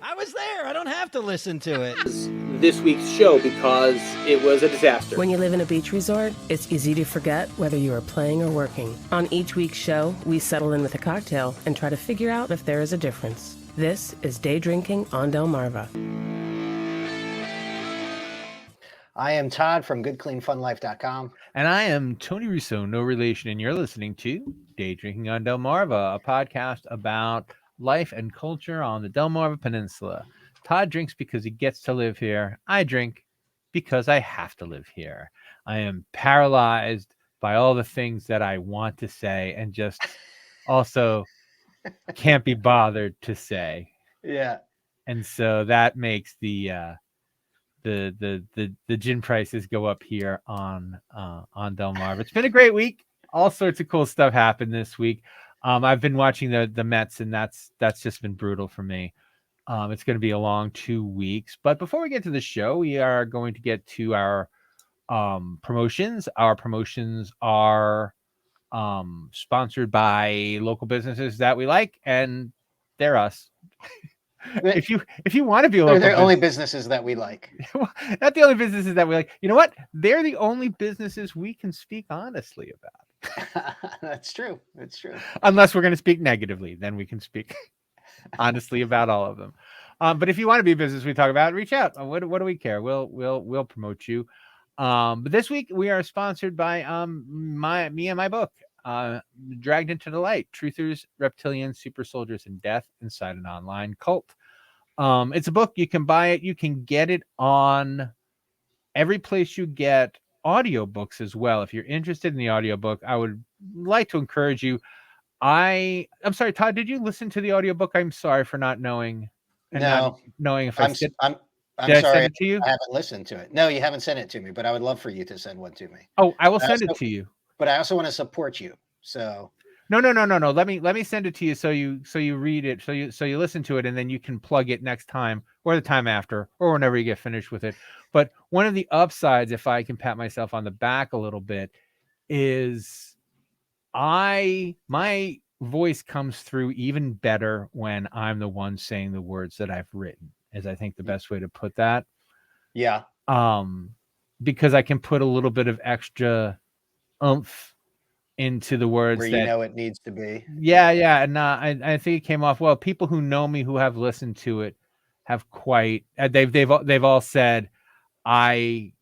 I was there. I don't have to listen to it. This week's show because it was a disaster. When you live in a beach resort, it's easy to forget whether you are playing or working. On each week's show, we settle in with a cocktail and try to figure out if there is a difference. This is Day Drinking on Delmarva. I am Todd from GoodCleanFunLife.com. And I am Tony Russo, no relation, and you're listening to Day Drinking on Delmarva, a podcast about life and culture on the Delmarva Peninsula. Todd drinks because he gets to live here. I drink because I have to live here. I am paralyzed by all the things that I want to say and just also can't be bothered to say. Yeah. And so that makes the gin prices go up here on Delmarva. It's been a great week. All sorts of cool stuff happened this week. I've been watching the Mets, and that's just been brutal for me. It's going to be a long 2 weeks. But before we get to the show, we are going to get to our promotions. Our promotions are sponsored by local businesses that we like, and they're us. If you want to be a local, they're the only businesses that we like. Not the only businesses that we like. You know what? They're the only businesses we can speak honestly about. That's true. It's true. Unless we're going to speak negatively, then we can speak honestly about all of them. But if you want to be a business we talk about, reach out. What do we care? We'll promote you. But this week we are sponsored by me and my book, Dragged into the Light: Truthers, Reptilians, Super Soldiers, and Death Inside an Online Cult. It's a book. You can buy it. You can get it on every place you get audiobooks as well. If you're interested in the audiobook, I would like to encourage you. I'm sorry, Todd, did you listen to the audiobook? I'm sorry for not knowing. Not knowing if I'm sorry. I send it to you? I haven't listened to it. No, you haven't sent it to me, but I would love for you to send one to me. Oh, I will send it to you. But I also want to support you. So No. Let me send it to you so you read it, so you listen to it, and then you can plug it next time or the time after or whenever you get finished with it. But one of the upsides, if I can pat myself on the back a little bit, is my voice comes through even better when I'm the one saying the words that I've written, is I think the best way to put that. Yeah. Because I can put a little bit of extra oomph into the words where you know it needs to be. Yeah. And I think it came off well. People who know me, who have listened to it, have quite they've all said, you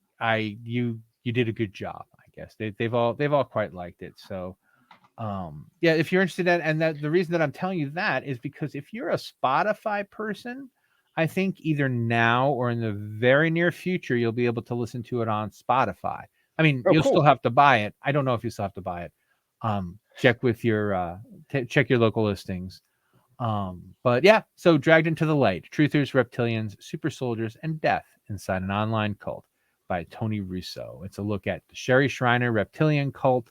did a good job. I guess they've all quite liked it. So yeah, if you're interested in, and the reason that I'm telling you that is because if you're a Spotify person, I think either now or in the very near future you'll be able to listen to it on Spotify. I mean, you'll still have to buy it. I don't know if you still have to buy it. Check with your check your local listings. But yeah, so Dragged into the Light: Truthers, Reptilians, Super Soldiers, and Death Inside an Online Cult by Tony Russo. It's a look at the Sherry Shriner reptilian cult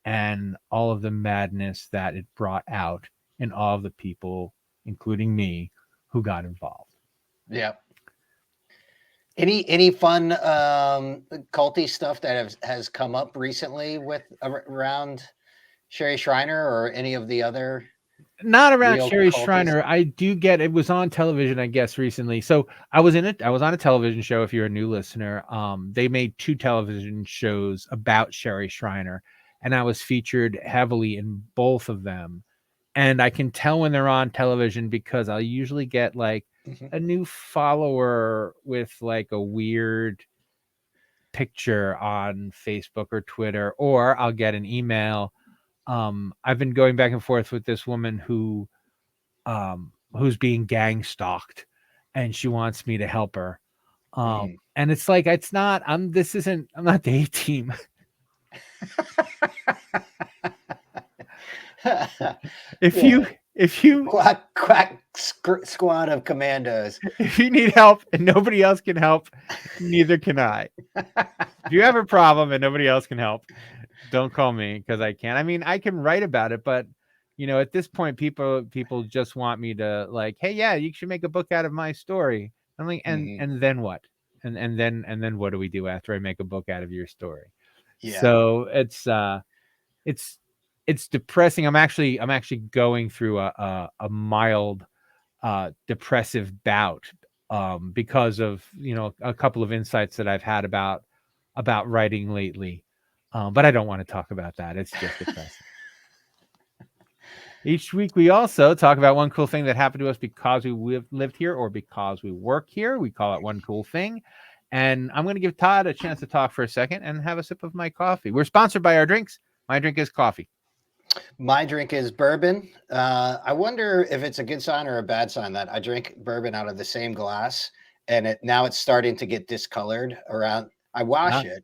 and all of the madness that it brought out in all of the people, including me, who got involved. Yeah. Any fun culty stuff that has come up recently with around Sherry Shriner or any of the other? Not around Sherry Shriner. I do get it was on television, I guess, recently. So I was on a television show. If you're a new listener, they made 2 television shows about Sherry Shriner, and I was featured heavily in both of them. And I can tell when they're on television because I'll usually get like a new follower with like a weird picture on Facebook or Twitter, or I'll get an email. I've been going back and forth with this woman who's being gang stalked, and she wants me to help her. And it's like, I'm not the A-team. If you quack squad of commandos, if you need help and nobody else can help, neither can I. If you have a problem and nobody else can help, don't call me, because I can't. I mean, I can write about it, but at this point, people just want me to like, hey, yeah, you should make a book out of my story. I'm like, and then what? And then what do we do after I make a book out of your story? Yeah. So it's depressing. I'm actually going through a mild depressive bout because of a couple of insights that I've had about writing lately. But I don't want to talk about that. It's just depressing. Each week, we also talk about one cool thing that happened to us because we lived here or because we work here. We call it One Cool Thing. And I'm going to give Todd a chance to talk for a second and have a sip of my coffee. We're sponsored by our drinks. My drink is coffee. My drink is bourbon. I wonder if it's a good sign or a bad sign that I drink bourbon out of the same glass, and now it's starting to get discolored around. I wash it,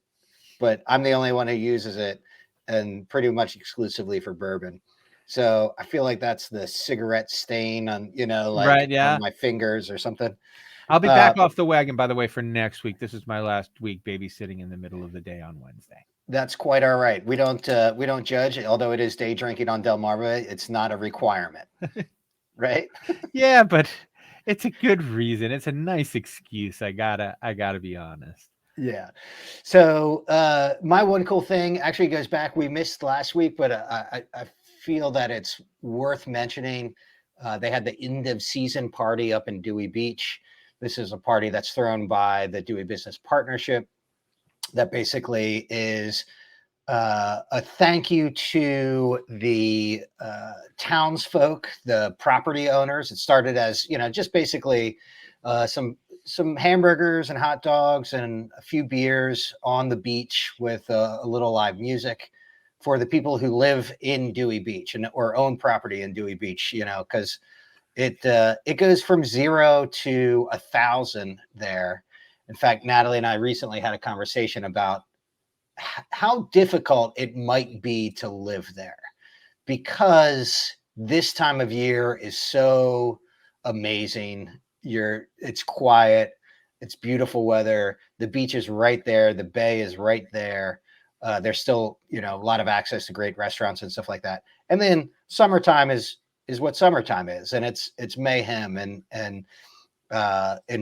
but I'm the only one who uses it, and pretty much exclusively for bourbon. So I feel like that's the cigarette stain on, Right, yeah. on my fingers or something. I'll be back off the wagon, by the way, for next week. This is my last week babysitting in the middle of the day on Wednesday. That's quite all right. We don't judge, although it is day drinking on Delmarva. It's not a requirement, right? Yeah, but it's a good reason. It's a nice excuse. I gotta be honest. Yeah. So my one cool thing actually goes back. We missed last week, but I feel that it's worth mentioning. They had the end of season party up in Dewey Beach. This is a party that's thrown by the Dewey Business Partnership that basically is a thank you to the townsfolk, the property owners. It started as, just basically some hamburgers and hot dogs and a few beers on the beach with a little live music for the people who live in Dewey Beach or own property in Dewey Beach, because it goes from 0 to 1,000 there. In fact, Natalie and I recently had a conversation about how difficult it might be to live there, because this time of year is so amazing. It's quiet, it's beautiful weather, the beach is right there, the bay is right there. There's still, a lot of access to great restaurants and stuff like that. And then summertime is what summertime is, and it's mayhem and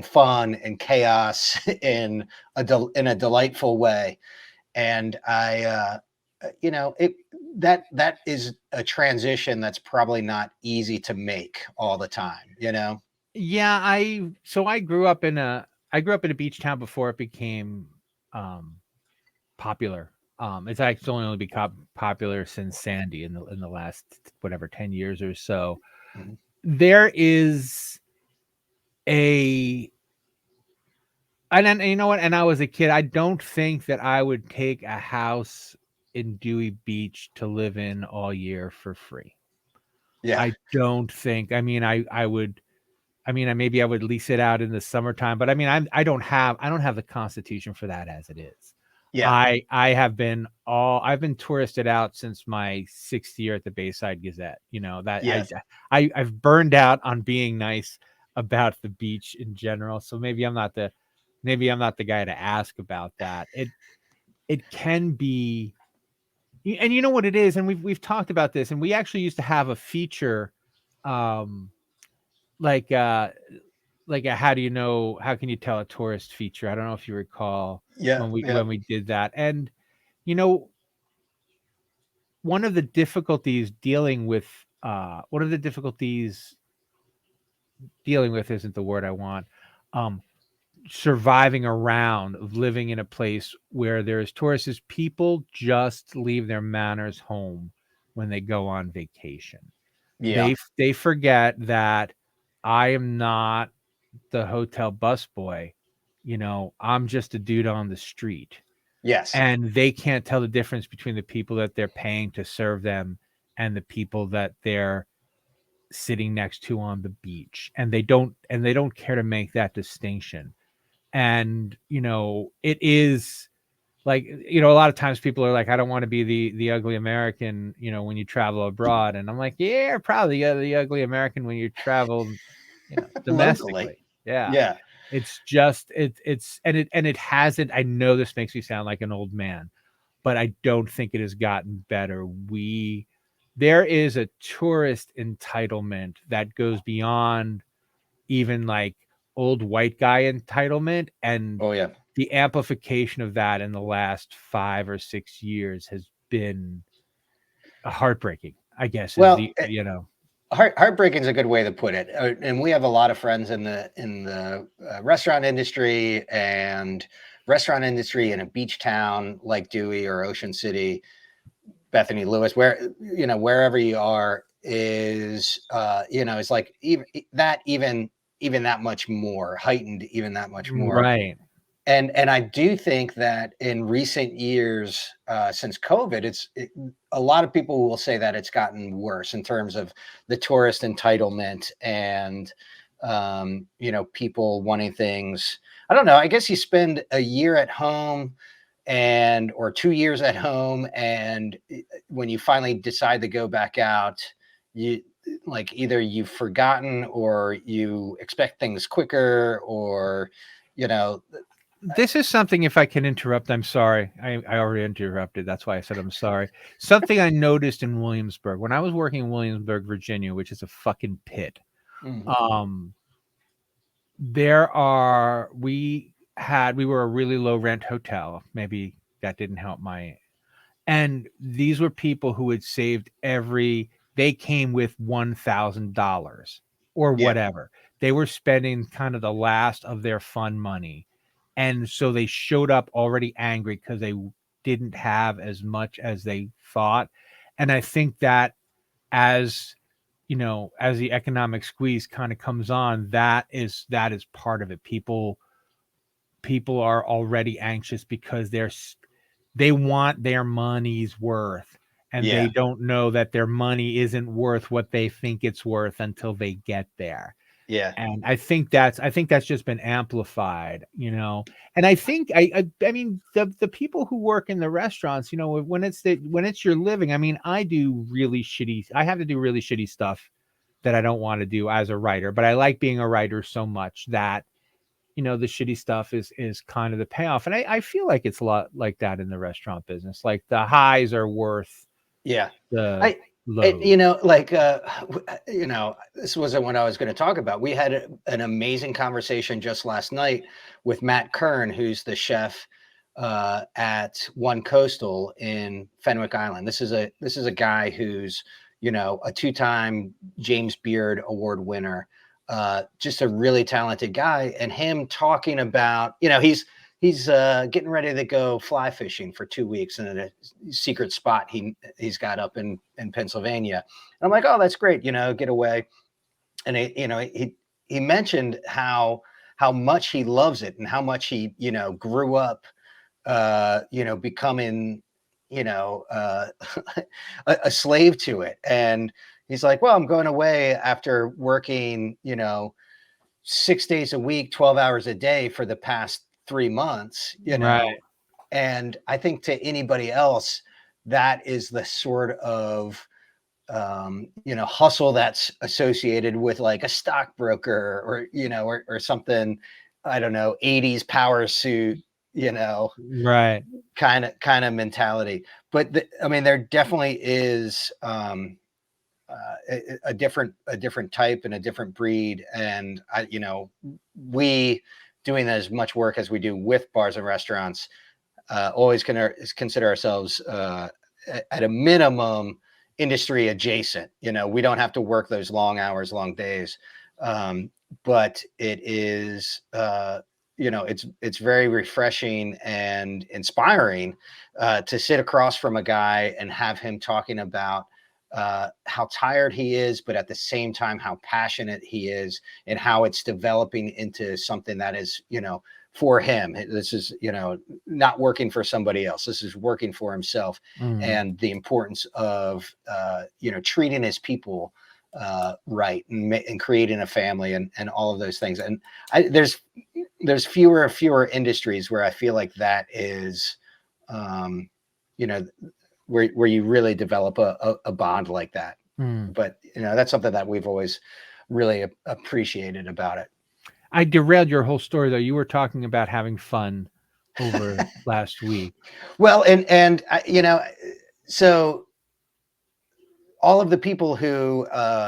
fun and chaos in a delightful way. And that is a transition that's probably not easy to make all the time, Yeah, I grew up in a beach town before it became popular. It's actually only become popular since Sandy in the last 10 years or so. Mm-hmm. There is and you know what? And I was a kid. I don't think that I would take a house in Dewey Beach to live in all year for free. Yeah. I don't think. I mean, I would. I mean, maybe I would lease it out in the summertime, but I mean, I don't have the constitution for that as it is. Yeah. I've been touristed out since my 6th year at the Bayside Gazette. Yes. I've burned out on being nice about the beach in general. So maybe I'm not the guy to ask about that. It can be, and you know what it is, and we've talked about this, and we actually used to have a feature, like a how can you tell a tourist feature? I don't know if you recall when we did that. And one of the difficulties dealing with isn't the word I want. Surviving around of living in a place where there's tourists is people just leave their manners home when they go on vacation. Yeah. They forget that I am not the hotel busboy. I'm just a dude on the street. Yes. And they can't tell the difference between the people that they're paying to serve them and the people that they're sitting next to on the beach. And they don't care to make that distinction. And, it is like, a lot of times people are like, I don't want to be the ugly American, when you travel abroad. And I'm like, yeah, probably the ugly American when you travel, domestically. Locally. Yeah. Yeah. It's just, it hasn't, I know this makes me sound like an old man, but I don't think it has gotten better. There is a tourist entitlement that goes beyond even like old white guy entitlement. And Oh yeah. the amplification of that in the last 5 or 6 years has been heartbreaking, I guess. Well, heartbreaking is a good way to put it. And we have a lot of friends in the restaurant industry and restaurant industry in a beach town like Dewey or Ocean City, Bethany, Lewis, wherever you are is, it's like even that much more heightened, even that much more. Right. And I do think that in recent years, since COVID, a lot of people will say that it's gotten worse in terms of the tourist entitlement and people wanting things. I don't know. I guess you spend a year at home or 2 years at home, and when you finally decide to go back out, you like either you've forgotten or you expect things quicker, or you know This is something, if I can interrupt, I'm sorry. I already interrupted. That's why I said I'm sorry. Something I noticed in Williamsburg when I was working in Williamsburg, Virginia, which is a fucking pit. Mhm. We were a really low rent hotel. Maybe that didn't help and these were people who had saved they came with $1,000 or Yeah. whatever. They were spending kind of the last of their fun money. And so they showed up already angry because they didn't have as much as they thought. And I think that as as the economic squeeze kind of comes on, that is part of it. People are already anxious because they want their money's worth, and they Yeah. don't know that their money isn't worth what they think it's worth until they get there. Yeah. And I think that's just been amplified, And I think I mean the people who work in the restaurants, when it's your living. I mean, I have to do really shitty stuff that I don't want to do as a writer, but I like being a writer so much that the shitty stuff is kind of the payoff. And I feel like it's a lot like that in the restaurant business. Like the highs are worth Yeah. the lows. This wasn't what I was going to talk about. We had an amazing conversation just last night with Matt Kern, who's the chef at One Coastal in Fenwick Island. This is a guy who's a 2-time James Beard Award winner, just a really talented guy. And him talking about he's getting ready to go fly fishing for 2 weeks in a secret spot he's got up in Pennsylvania. And I'm like, oh, that's great, get away. And he mentioned how much he loves it and how much he grew up becoming a slave to it. And he's like, well, I'm going away after working 6 days a week, 12 hours a day for the past 3 months, Right. And I think to anybody else, that is the sort of hustle that's associated with like a stockbroker or something, I don't know, 80s power suit, Right. kind of mentality. But I mean, there definitely is a different type and a different breed. And we doing as much work as we do with bars and restaurants, always consider ourselves at a minimum industry adjacent. We don't have to work those long hours, long days, but it is it's very refreshing and inspiring to sit across from a guy and have him talking about how tired he is, but at the same time how passionate he is, and how it's developing into something that is for him. This is not working for somebody else. This is working for himself. And the importance of treating his people right, and creating a family, and all of those things. And there's fewer and fewer industries where I feel like that is where you really develop a bond like that. But that's something that we've always really appreciated about it. I derailed your whole story, though. You were talking about having fun over last week. Well, and so all of the people who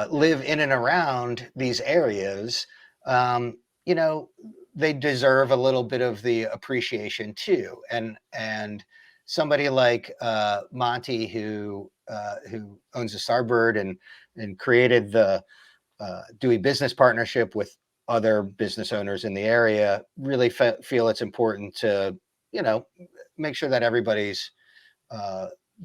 live in and around these areas, they deserve a little bit of the appreciation too. And somebody like Monty, who who owns the Starbird and created the Dewey Business Partnership with other business owners in the area, really feel it's important to, make sure that everybody's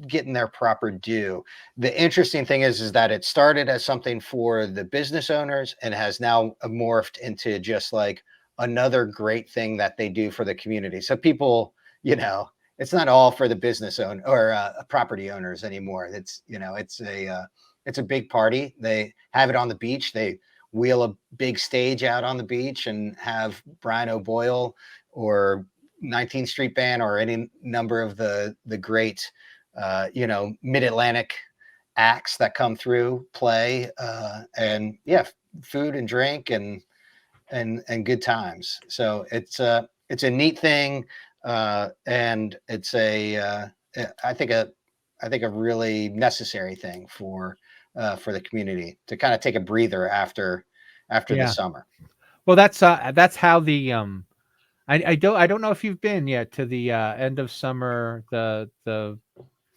getting their proper due. The interesting thing is that it started as something for the business owners and has now morphed into just like another great thing that they do for the community. So people, it's not all for the business owner or property owners anymore. It's a big party. They have it on the beach. They wheel a big stage out on the beach and have Brian O'Boyle or 19th Street Band or any number of the great, mid-Atlantic acts that come through play, and food and drink and good times. So it's a neat thing, and it's I think a really necessary thing for the community to kind of take a breather after the summer. Well, that's how the I don't know if you've been yet to the end of summer, the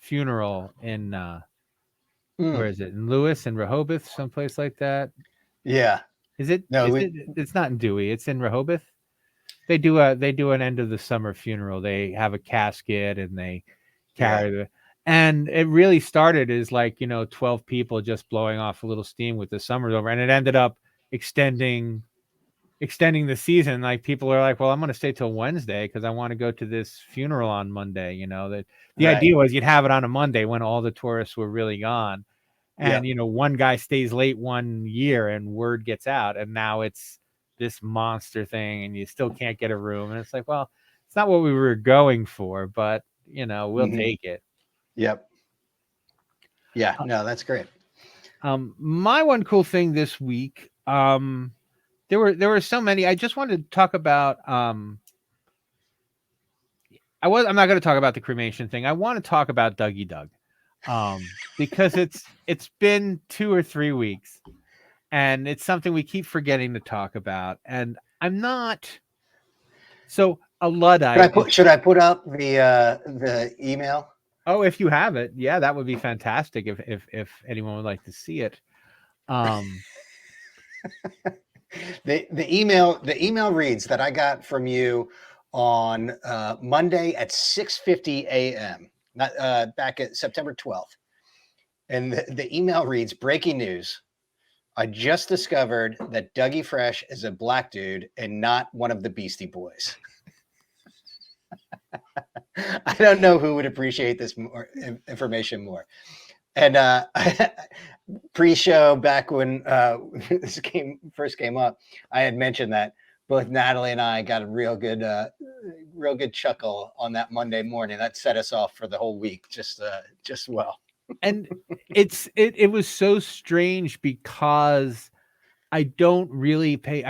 funeral in where is it, in Lewis and Rehoboth, someplace like that. Yeah. Is it? No, it's not in Dewey. It's in Rehoboth. They do an end of the summer funeral. They have a casket and they carry and it really started as 12 people just blowing off a little steam with the summer's over, and it ended up extending the season. Like people are like, well, I'm going to stay till Wednesday because I want to go to this funeral on Monday. That the idea was you'd have it on a Monday when all the tourists were really gone. And, one guy stays late one year and word gets out, and now it's this monster thing and you still can't get a room. And it's like, well, it's not what we were going for, but we'll take it. Yep. Yeah, no, that's great. My one cool thing this week, there were so many. I just wanted to talk about. I'm not going to talk about the cremation thing. I want to talk about Dougie Doug, because it's been 2 or 3 weeks, and it's something we keep forgetting to talk about. And I'm not so a Luddite. Should I put up the email? Oh, if you have it, yeah, that would be fantastic. If anyone would like to see it. The email reads that I got from you on Monday at 6:50 a.m. Back at September 12th, and the email reads: "Breaking news! I just discovered that Dougie Fresh is a black dude and not one of the Beastie Boys." I don't know who would appreciate this information more. And pre-show, back when this first came up, I had mentioned that both Natalie and I got a real good chuckle on that Monday morning. That set us off for the whole week, just well. And it was so strange because I've never really paid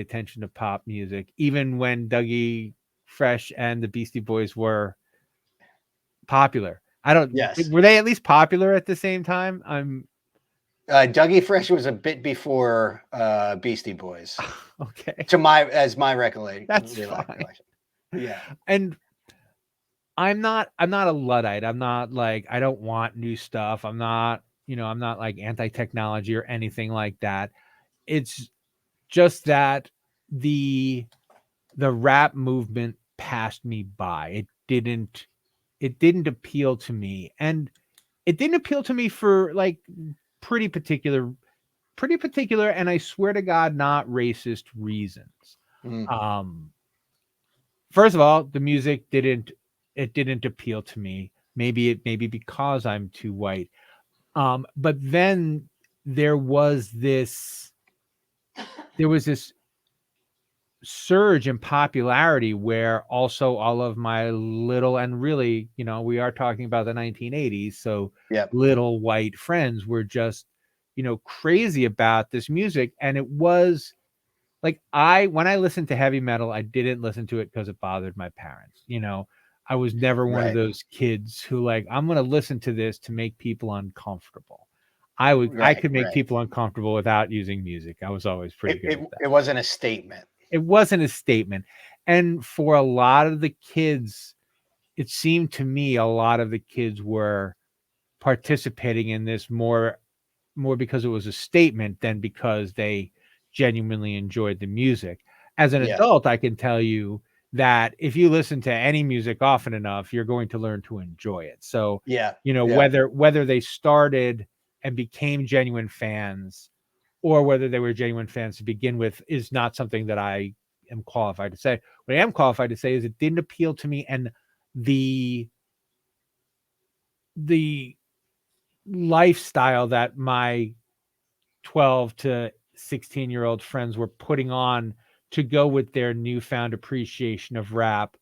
attention to pop music, even when Dougie Fresh and the Beastie Boys were popular. Were they at least popular at the same time? Dougie Fresh was a bit before Beastie Boys. Okay. As my recollection. That's fine. Yeah. And I'm not a Luddite. I'm not like, I don't want new stuff. I'm not like anti-technology or anything like that. It's just that the rap movement passed me by. It didn't appeal to me, and it didn't appeal to me for like pretty particular, and I swear to God, not racist reasons. First of all, the music didn't appeal to me. Maybe because I'm too white. But then there was this surge in popularity where also all of my little, and really, we are talking about the 1980s, so little white friends were just, crazy about this music. And it was like, when I listened to heavy metal, I didn't listen to it because it bothered my parents. I was never one of those kids who like, I'm going to listen to this to make people uncomfortable. I could make people uncomfortable without using music. I was always pretty good at that. It wasn't a statement. It wasn't a statement. And for a lot of the kids, it seemed to me a lot of the kids were participating in this more because it was a statement than because they genuinely enjoyed the music. As an Yeah. adult, I can tell you that if you listen to any music often enough, you're going to learn to enjoy it. So, Yeah. whether they started and became genuine fans or whether they were genuine fans to begin with is not something that I am qualified to say. What I am qualified to say is it didn't appeal to me, and the lifestyle that my 12 to 16-year-old friends were putting on to go with their newfound appreciation of rap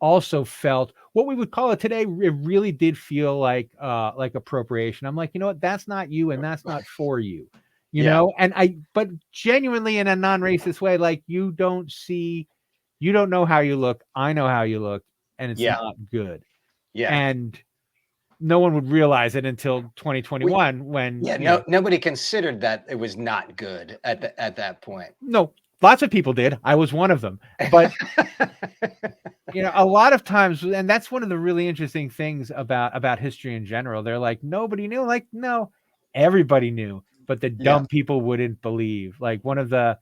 also felt what we would call it today. It really did feel like appropriation. I'm like, you know what? That's not you, and that's not for you, but genuinely in a non-racist way, like you don't know how you look. I know how you look, and it's not good. Yeah. And no one would realize it until 2021 when nobody considered that it was not good at that point. No, lots of people did. I was one of them. But a lot of times, and that's one of the really interesting things about history in general. They're like, nobody knew. Like, no, everybody knew, but the dumb people wouldn't believe. Like one of the,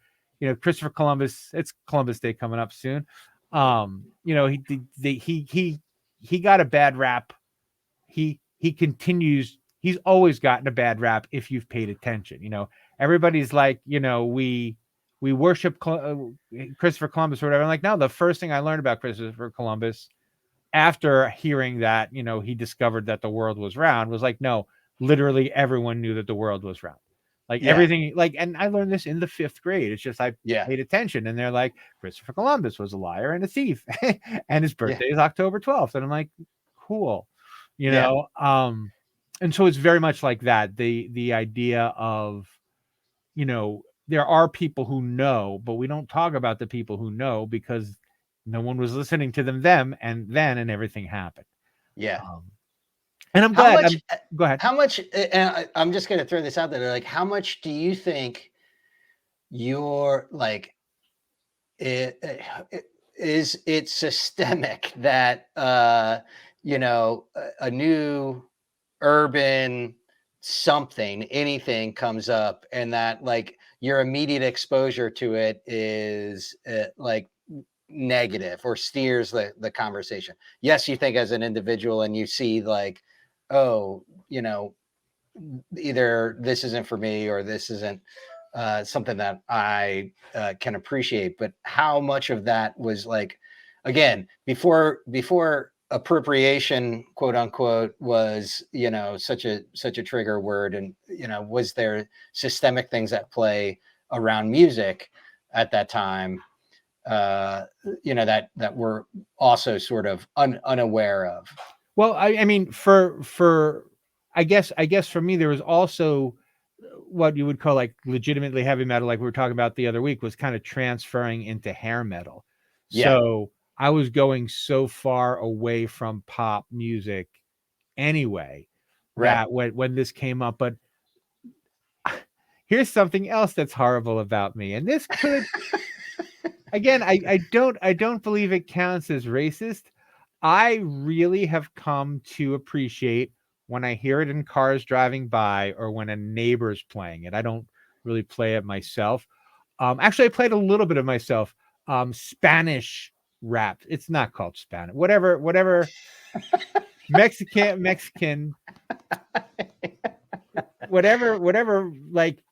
Christopher Columbus. It's Columbus Day coming up soon. He got a bad rap. He continues. He's always gotten a bad rap if you've paid attention. Everybody's like, we worship Christopher Columbus or whatever. I'm like, no, the first thing I learned about Christopher Columbus after hearing that, he discovered that the world was round was like, no, literally everyone knew that the world was round. Like everything, and I learned this in the 5th grade. It's just I paid attention, and they're like, Christopher Columbus was a liar and a thief, and his birthday is October 12th, and I'm like, cool, and so it's very much like that. The idea of, there are people who know, but we don't talk about the people who know because no one was listening to them and everything happened. Yeah. And I'm glad. Go ahead. How much, and I'm just going to throw this out there. Like, how much do you think you're like, is it systemic that, a new urban anything comes up and that like your immediate exposure to it is like negative or steers the conversation? Yes, you think as an individual and you see like, oh, either this isn't for me or this isn't something that I can appreciate. But how much of that was like, again, before appropriation, quote unquote, was such a trigger word, and was there systemic things at play around music at that time that we're also sort of unaware of? Well, I mean, I guess for me, there was also what you would call like legitimately heavy metal, like we were talking about the other week, was kind of transferring into hair metal. So I was going so far away from pop music anyway, that when this came up. But here's something else that's horrible about me, and this could again, I don't believe it counts as racist. I really have come to appreciate when I hear it in cars driving by or when a neighbor's playing it. I don't really play it myself. Actually, I played a little bit of myself. Spanish rap. It's not called Spanish. Whatever. Mexican. Whatever. Like,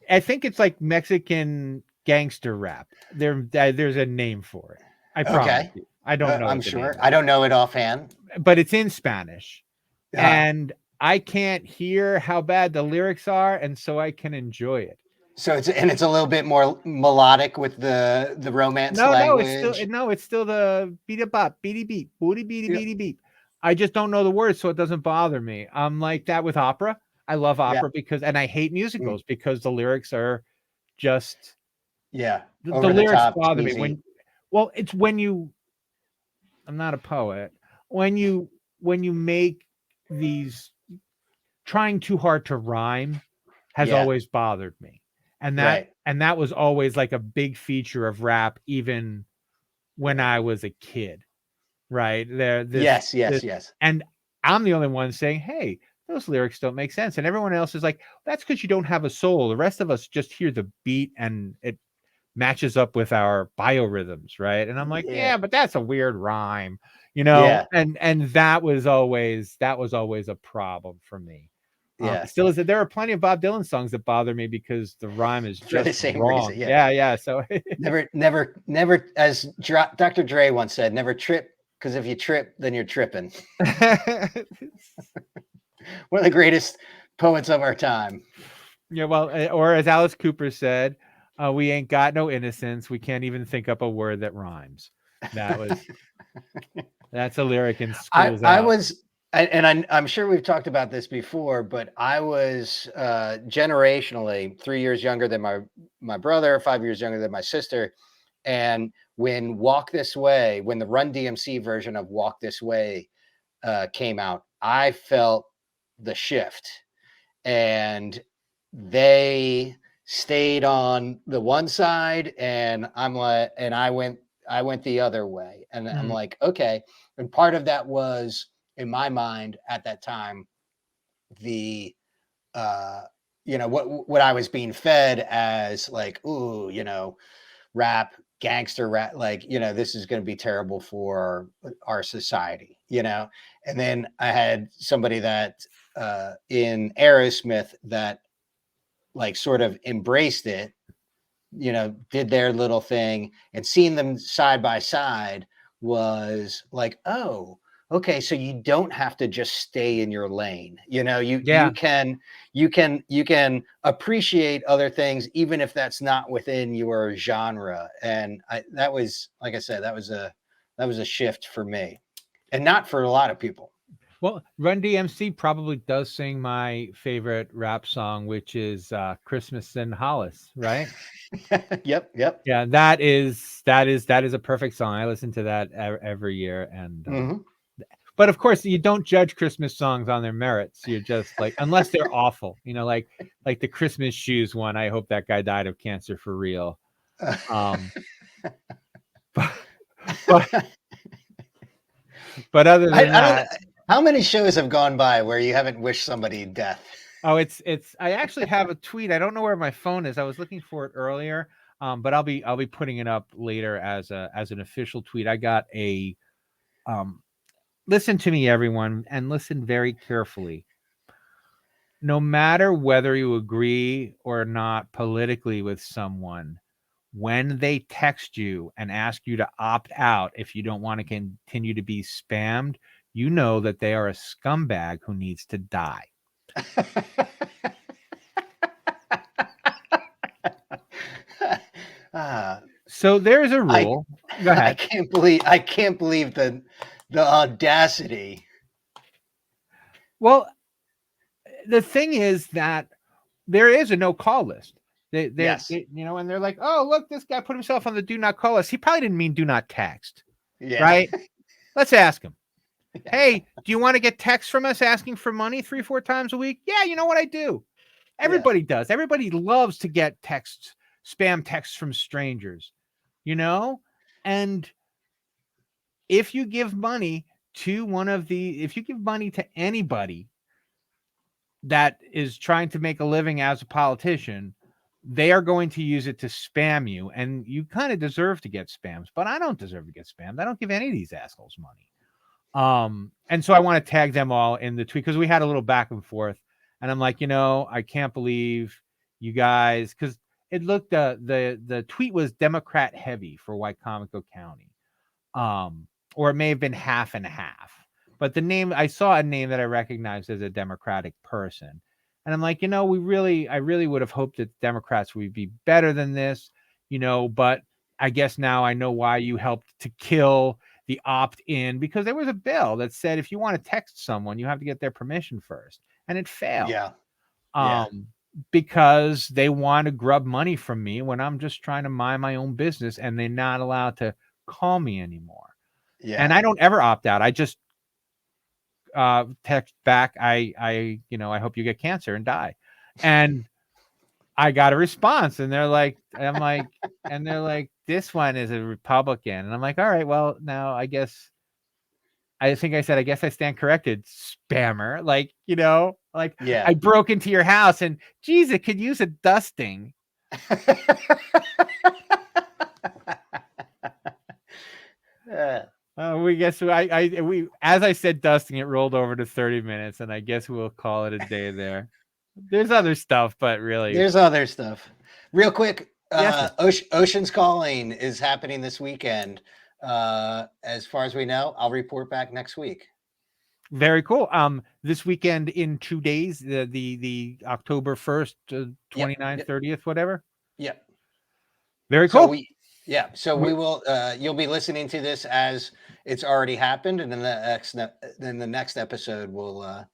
I think it's like Mexican gangster rap. There's a name for it. I promise you. I don't know. I'm sure. I don't know it offhand. But it's in Spanish. And I can't hear how bad the lyrics are, and so I can enjoy it. So it's a little bit more melodic with the romance language. It's still the beat a bop, beady beep, booty beady beady beep. I just don't know the words, so it doesn't bother me. I'm like that with opera. I love opera and I hate musicals because the lyrics are just the lyrics bother me I'm not a poet. When you make these trying too hard to rhyme has always bothered me. And that was always like a big feature of rap, even when I was a kid. Right. Yes. And I'm the only one saying, hey, those lyrics don't make sense. And everyone else is like, that's because you don't have a soul. The rest of us just hear the beat and it matches up with our biorhythms, right? And I'm like, Yeah. yeah, but that's a weird rhyme, Yeah. and that was always a problem for me. Yeah. Still is that there are plenty of Bob Dylan songs that bother me because the rhyme is For the just same wrong. reason. Yeah. Yeah. So Never, as Dr. Dre once said, never trip, because if you trip, then you're tripping. One of the greatest poets of our time. Yeah, well, or as Alice Cooper said, we ain't got no innocence. We can't even think up a word that rhymes. That's a lyric in Schools I Out. was, and I'm sure we've talked about this before, but I was generationally 3 years younger than my brother, 5 years younger than my sister. And when Walk This Way, when the Run DMC version of Walk This Way came out, I felt the shift. And they stayed on the one side, and I went the other way. And I'm like, okay. And part of that was, in my mind at that time, the what I was being fed as, like, ooh, rap, gangster rap, like, this is going to be terrible for our society, and then I had somebody that in Aerosmith that, like, sort of embraced it, did their little thing, and seeing them side by side was like, oh, okay, so you don't have to just stay in your lane. You can appreciate other things even if that's not within your genre. And that was, like I said, that was a shift for me, and not for a lot of people. Well, Run DMC probably does sing my favorite rap song, which is Christmas in Hollis, right? Yep. Yeah, that is a perfect song. I listen to that every year, and but of course you don't judge Christmas songs on their merits. You're just like, unless they're awful, like the Christmas Shoes one. I hope that guy died of cancer for real. But other than that, how many shows have gone by where you haven't wished somebody death? Oh, it's. I actually have a tweet. I don't know where my phone is. I was looking for it earlier, but I'll be putting it up later as an official tweet. I got a. Listen to me, everyone, and listen very carefully. No matter whether you agree or not politically with someone, when they text you and ask you to opt out if you don't want to continue to be spammed, you know that they are a scumbag who needs to die. So there's a rule. Go ahead. I can't believe the audacity. Well, the thing is that there is a no call list. Yes. And they're like, oh, look, this guy put himself on the do not call list. He probably didn't mean do not text. Yeah. Right? Let's ask him. Hey, do you want to get texts from us asking for money 3-4 times a week? Yeah, you know what I do. Everybody does. Everybody loves to get texts, spam texts from strangers, and if you give money to if you give money to anybody that is trying to make a living as a politician, they are going to use it to spam you, and you kind of deserve to get spams, but I don't deserve to get spammed. I don't give any of these assholes money. And so I want to tag them all in the tweet because we had a little back and forth, and I'm like, I can't believe you guys, because it looked the tweet was Democrat heavy for Wycomico County, or it may have been half and half. But I saw a name that I recognized as a Democratic person, and I'm like, I really would have hoped that Democrats would be better than this, But I guess now I know why you helped to kill the opt-in, because there was a bill that said if you want to text someone, you have to get their permission first, and it failed. Yeah. Because they want to grub money from me when I'm just trying to mind my own business, and they're not allowed to call me anymore. Yeah. And I don't ever opt out. I just text back, I hope you get cancer and die. And I got a response, and they're like, this one is a Republican. And I'm like, all right, well, now I guess I think I said, I guess I stand corrected, spammer. Like, Yeah. I broke into your house and geez, it could use a dusting. We guess we as I said dusting, it rolled over to 30 minutes, and I guess we'll call it a day there. There's other stuff, but really, there's other stuff. Real quick, Yes, Ocean's Calling is happening this weekend. As far as we know, I'll report back next week. very cool. This weekend in 2 days, the October 1st, 29th, 30th, whatever. Yep. Very cool. So we will. You'll be listening to this as it's already happened, and then the next episode we'll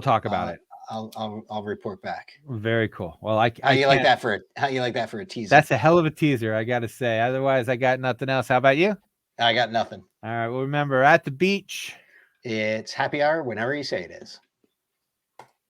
talk about it. I'll report back. Very cool. Well, how you like that for a teaser? That's a hell of a teaser, I got to say. Otherwise, I got nothing else. How about you? I got nothing. All right. Well, remember, at the beach, it's happy hour whenever you say it is.